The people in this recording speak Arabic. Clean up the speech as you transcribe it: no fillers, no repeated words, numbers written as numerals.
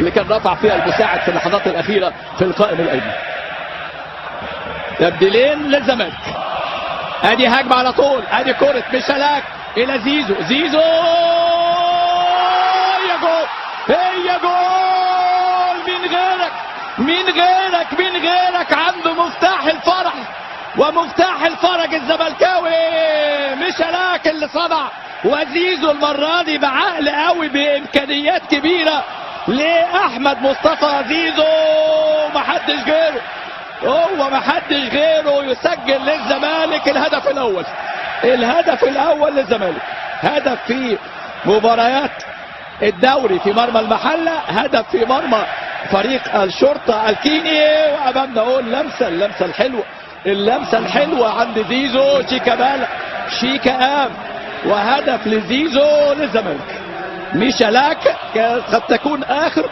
اللي كان رفع فيها المساعد في اللحظات الاخيره في القائم الايمن. تبديلين للزمالك. ادي هجمه على طول، ادي كره ميشالاك الى زيزو، زيزو يا جول، هي جول. مين غيرك عنده مفتاح الفرح ومفتاح الفرج الزملكاوي. ميشالاك اللي صنع، وزيزو المره دي بعقل قوي بامكانيات كبيره لاحمد مصطفى. زيزو محدش غيره، هو محدش غيره يسجل للزمالك الهدف الاول للزمالك. هدف في مباريات الدوري في مرمى المحله، هدف في مرمى فريق الشرطه الكيني، وامامنا اهو اللمسه الحلوه عند زيزو. شيكا قام وهدف لزيزو للزمالك. ميشالاك قد تكون اخر